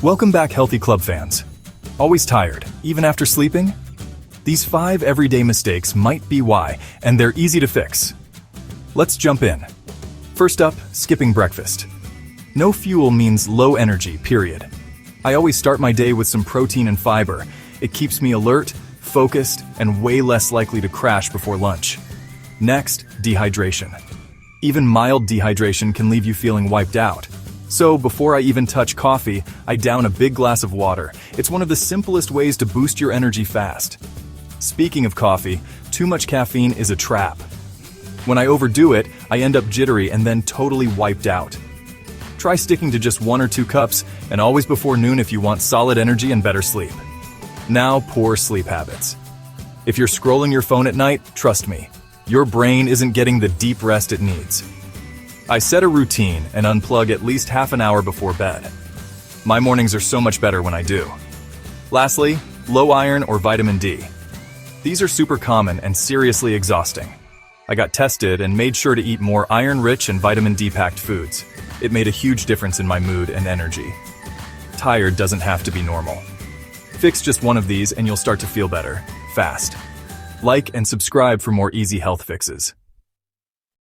Welcome back, Healthy Club fans. Always tired, even after sleeping? These 5 everyday mistakes might be why, and they're easy to fix. Let's jump in. First up, skipping breakfast. No fuel means low energy, period. I always start my day with some protein and fiber. It keeps me alert, focused, and way less likely to crash before lunch. Next, dehydration. Even mild dehydration can leave you feeling wiped out. So before I even touch coffee, I down a big glass of water. It's one of the simplest ways to boost your energy fast. Speaking of coffee, too much caffeine is a trap. When I overdo it, I end up jittery and then totally wiped out. Try sticking to just 1 or 2 cups, and always before noon if you want solid energy and better sleep. Now, poor sleep habits. If you're scrolling your phone at night, trust me, your brain isn't getting the deep rest it needs. I set a routine and unplug at least half an hour before bed. My mornings are so much better when I do. Lastly, low iron or vitamin D. These are super common and seriously exhausting. I got tested and made sure to eat more iron-rich and vitamin D-packed foods. It made a huge difference in my mood and energy. Tired doesn't have to be normal. Fix just one of these and you'll start to feel better, fast. Like and subscribe for more easy health fixes.